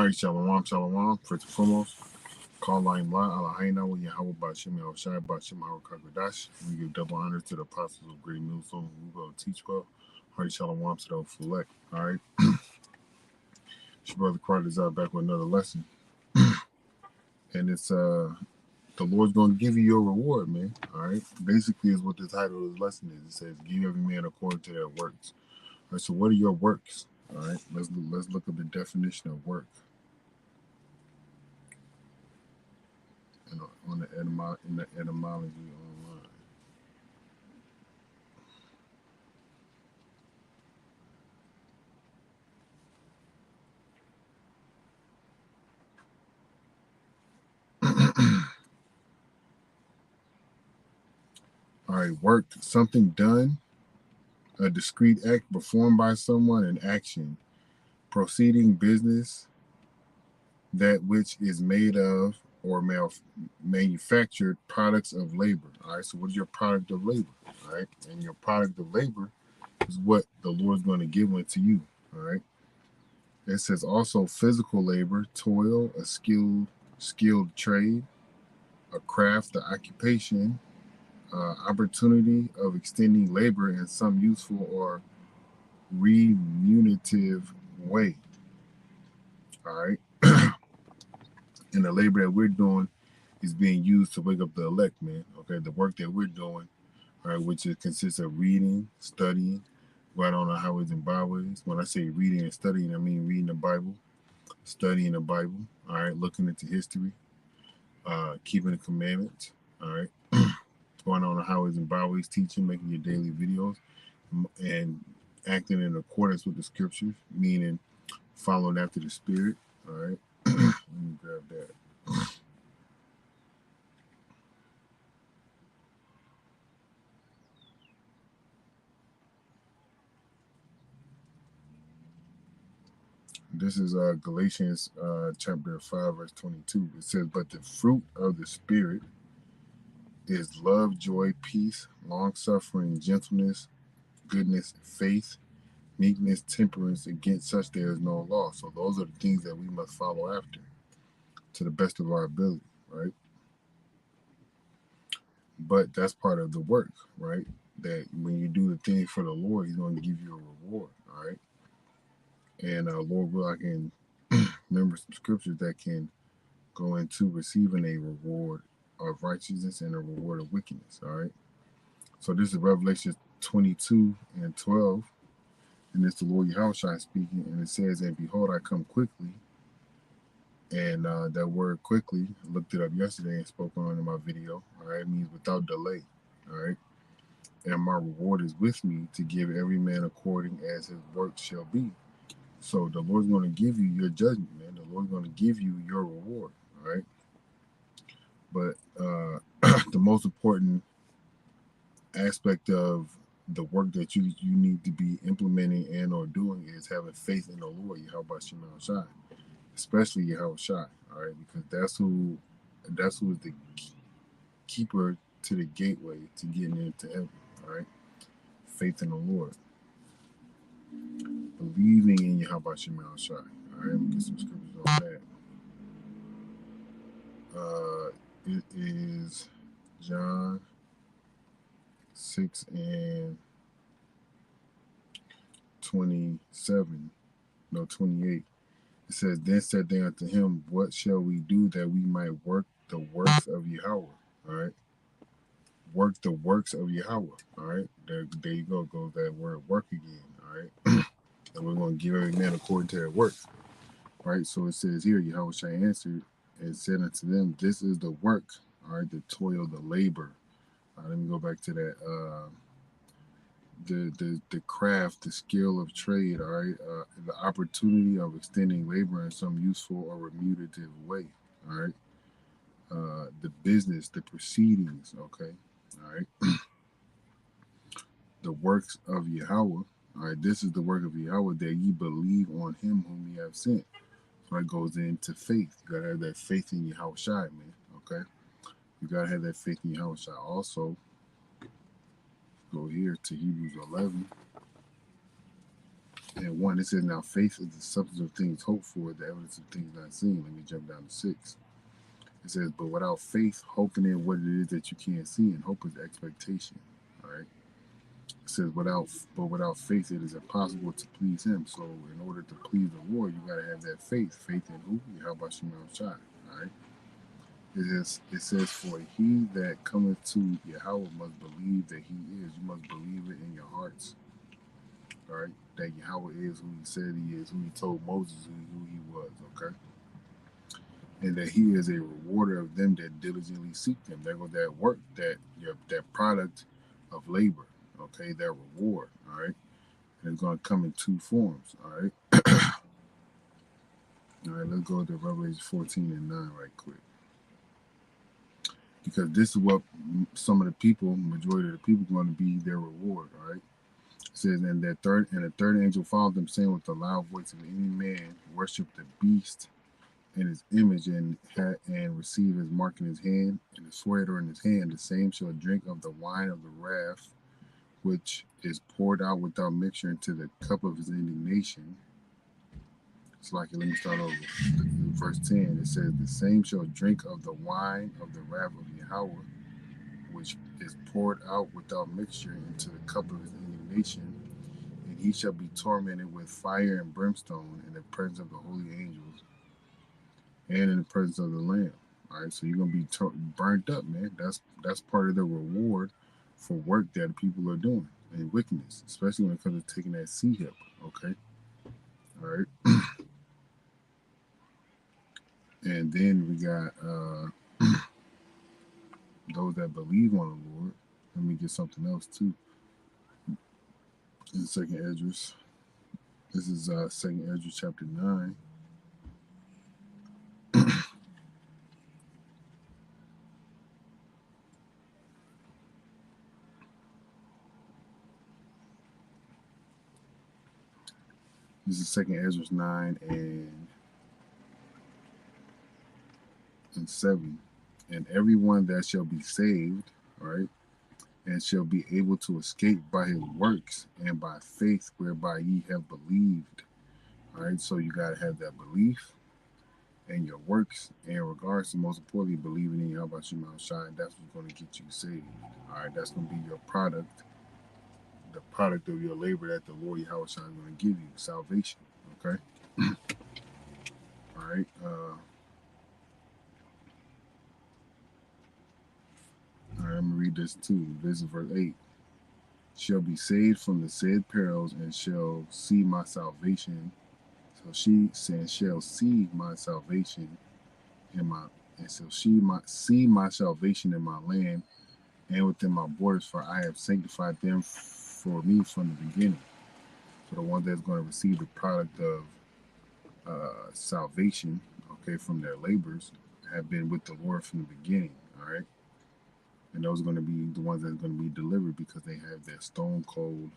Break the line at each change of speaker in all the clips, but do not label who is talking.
All right, shalom, shalom. First and foremost, call line la Allahina with Yahweh Bashim Yahushai Bashim Harakakadash. We give double honor to the apostles of Great Millstone who will teach well. All right, shalom to the Fulek. All right, it's your brother Carter's out back with another lesson, and it's the Lord's going to give you your reward, man. All right, basically is what the title of this lesson is. It says, "Give every man according to their works." All right, so what are your works? All right, let's look at the definition of work. On the etymology online. All right, work, something done, a discrete act performed by someone, an action, proceeding, business, that which is made of or manufactured products of labor. All right, so what is your product of labor? All right, and your product of labor is what the Lord's going to give unto you. All right, it says also physical labor, toil, a skilled trade, a craft, the occupation, opportunity of extending labor in some useful or remunerative way. All right. And the labor that we're doing is being used to wake up the elect, man. Okay. The work that we're doing, all right, which consists of reading, studying, right on the highways and byways. When I say reading and studying, I mean reading the Bible, studying the Bible, all right, looking into history, keeping the commandments, all right, going on the highways and byways, teaching, making your daily videos, and acting in accordance with the scriptures, meaning following after the Spirit. All right, let me grab that. This is Galatians chapter 5, verse 22. It says, "But the fruit of the Spirit is love, joy, peace, long-suffering, gentleness, goodness, faith, meekness, temperance. Against such there is no law." So those are the things that we must follow after to the best of our ability, right? But that's part of the work, right? That when you do the thing for the Lord, He's going to give you a reward, all right? And Lord will, I can remember some scriptures that can go into receiving a reward of righteousness and a reward of wickedness, all right? So this is Revelation 22 and 12, and it's the Lord Yahushua speaking, and it says, "And behold, I come quickly." And that word "quickly," I looked it up yesterday and spoke on it in my video, all right? It means without delay, all right? And my reward is with me to give every man according as his work shall be. So the Lord's going to give you your judgment, man. The Lord's going to give you your reward, all right? But the most important aspect of the work that you need to be implementing and or doing is having faith in the Lord, Yahweh Shema Shai, especially Yahweh Shai, all right? Because that's who is the keeper to the gateway to getting into heaven, all right? Faith in the Lord. Believing in Yahweh Shema Shai. All right, let me get some scriptures on that. It is John 6 and 27. No, 28. It says, "Then said they unto him, What shall we do that we might work the works of Yahweh?" All right. Work the works of Yahweh. All right. There you go. Goes that word work again. All right. And we're going to give every man according to their work. Right, so it says here, Yahweh Shai answered and said unto them, "This is the work, all right, the toil, the labor." Let me go back to that. The craft, the skill of trade, all right, the opportunity of extending labor in some useful or remunerative way, all right. The business, the proceedings, okay, all right. The works of Yahweh, all right. This is the work of Yahweh, that ye believe on Him whom He have sent. So that goes into faith. You gotta have that faith in Yahweh Shai, man. Okay. You gotta have that faith in Yahweh Shai. Also, go here to Hebrews 11. And 1, it says, now faith is the substance of things hoped for, the evidence of things not seen. Let me jump down to 6. It says, but without faith, hoping in what it is that you can't see, and hope is expectation. All right. It says, without faith, it is impossible to please him. So in order to please the Lord, you got to have that faith. Faith in who? Yahweh Shema Shai. All right. It says, for he that cometh to Yahweh must believe that he is. You must believe it in your hearts. All right. That Yahweh is who he said he is, who he told Moses who he was. Okay. And that he is a rewarder of them that diligently seek him. There goes that work, that product of labor. Okay. That reward. All right. And it's going to come in 2 forms. All right. All right. Let's go to Revelation 14 and 9 right quick. Because this is what some of the people, majority of the people, going to be their reward. All right. It says, and the third angel followed them, saying with a loud voice, if any man worship the beast in his image and receive his mark in his hand and his forehead or in his hand, the same shall drink of the wine of the wrath, which is poured out without mixture into the cup of his indignation. It's like, let me start over. Verse 10, it says, the same shall drink of the wine of the wrath of Yahweh, which is poured out without mixture into the cup of his indignation, and he shall be tormented with fire and brimstone in the presence of the holy angels and in the presence of the Lamb. All right, so you're gonna be burnt up, man. That's part of the reward for work that people are doing and wickedness, especially when it comes to taking that sea hip. Okay, all right, and then we got those that believe on the Lord. Let me get something else too. In Second Esdras, this is Second Esdras chapter 9. This is Second Esdras 9 and 7. And everyone that shall be saved, right, and shall be able to escape by his works and by faith whereby ye have believed. All right, so you got to have that belief and your works in regards to, most importantly, believing in Yahweh Shema Shai. That's what's going to get you saved. All right, that's going to be your product, the product of your labor that the Lord Yahweh Shai is going to give you, salvation. Okay. All right. All right, I'm going to read this too. This is verse 8. Shall be saved from the said perils and shall see my salvation. So she said, shall see my salvation in my, and so she might see my salvation in my land and within my borders, for I have sanctified them for me from the beginning. So the one that's going to receive the product of salvation, okay, from their labors, have been with the Lord from the beginning. All right. And those are going to be the ones that's going to be delivered because they have that stone cold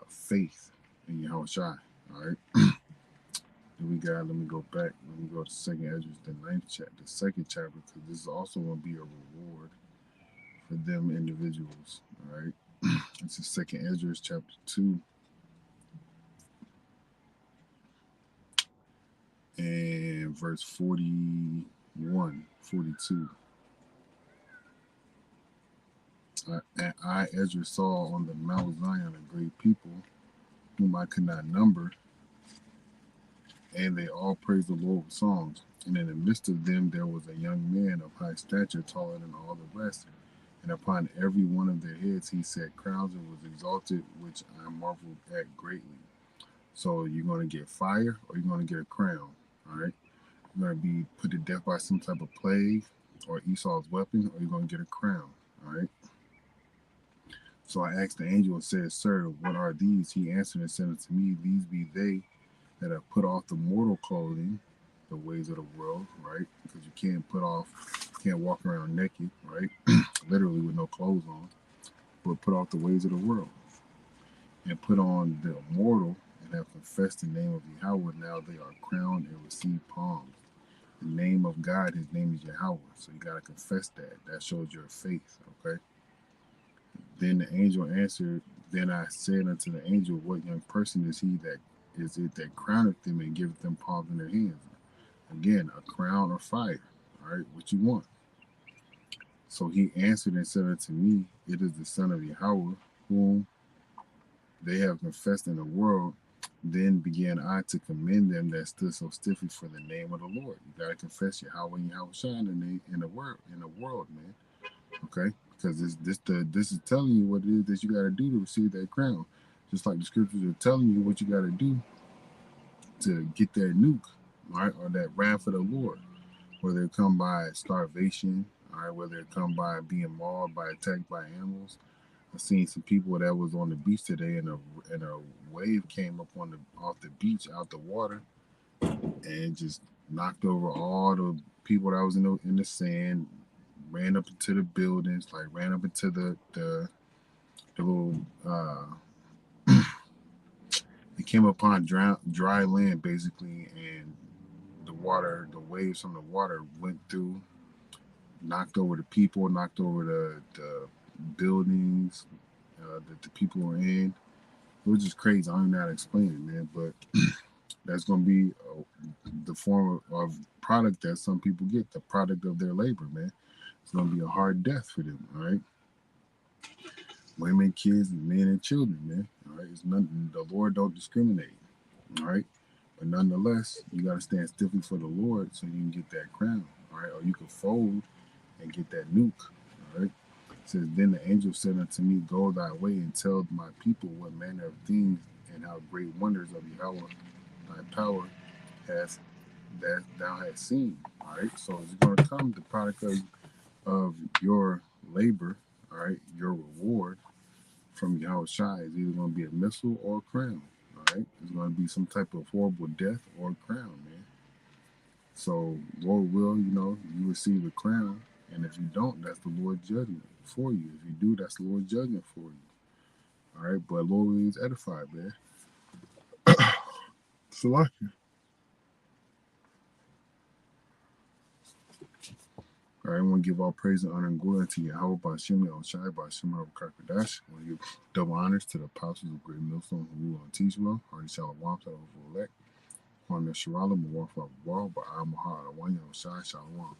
faith in Yahweh Shai. All right. Then we got, let me go back. Let me go to Second Esdras, the 9th chapter, the 2nd chapter, because this is also going to be a reward for them individuals. All right. This is Second Esdras chapter 2 and verse 41, 42. And I, Ezra, saw on the Mount Zion a great people whom I could not number, and they all praised the Lord with songs. And in the midst of them there was a young man of high stature, taller than all the rest. And upon every one of their heads he set crowns and was exalted, which I marveled at greatly. So you're going to get fire or you're going to get a crown. All right. You're going to be put to death by some type of plague or Esau's weapon, or you're going to get a crown. All right. So I asked the angel and said, Sir, what are these? He answered and said unto me, These be they that have put off the mortal clothing, the ways of the world, right? Because you can't walk around naked, right? Literally with no clothes on, but put off the ways of the world and put on the immortal and have confessed the name of Yahweh. Now they are crowned and receive palms. The name of God, his name is Yahweh. So you got to confess that. That shows your faith, okay? Then the angel answered Then I said unto the angel, what young person is he that is it that crowneth them and giveth them palms in their hands? Again, a crown or fire. All right, what you want? So he answered and said unto me, it is the Son of Yahweh, whom they have confessed in the world. Then began I to commend them that stood so stiffly for the name of the Lord. You gotta confess Yahweh and Yahweh shine in the world, man. Okay, because this is telling you what it is that you got to do to receive that crown, just like the scriptures are telling you what you got to do to get that nuke, right, or that ram for the Lord, whether it come by starvation, all right, whether it come by being mauled, by attacked by animals. I seen some people that was on the beach today, and a wave came up on the off the beach out the water and just knocked over all the people that was in the sand, ran up into the buildings, like ran up into the little it came upon dry land basically, and the waves from the water went through, knocked over the people, knocked over the buildings that the people were in. It was just crazy. I don't even know how to explain it, man. But that's going to be the form of product that some people get, the product of their labor, man. It's going to be a hard death for them, all right? Women, kids, men, and children, man. All right, it's nothing. The Lord don't discriminate, all right. But nonetheless, you got to stand stiffly for the Lord so you can get that crown, all right. Or you can fold and get that nuke, all right. It says, then the angel said unto me, go thy way and tell my people what manner of things and how great wonders of Yahweh thy power has that thou hast seen. All right. So it's going to come the product of your labor, all right, your reward from Yahweh Shai is either going to be a missile or a crown. All right, it's going to be some type of horrible death or a crown, man. So, Lord will, you receive a crown, and if you don't, that's the Lord's judgment for you. If you do, that's the Lord's judgment for you. All right, but Lord is edified, man. Salaki. All right, I want to give all praise and honor and glory unto Yahweh by Shem Shai by Shem Kakadash. I want to give double honors to the apostles of Great Millstone who rule and teach well. Hardy Shalom, Shalom, elect. Kwame Sharala, Mwafa Wall, Ba'a Mahara, Wanya Shai Shalom.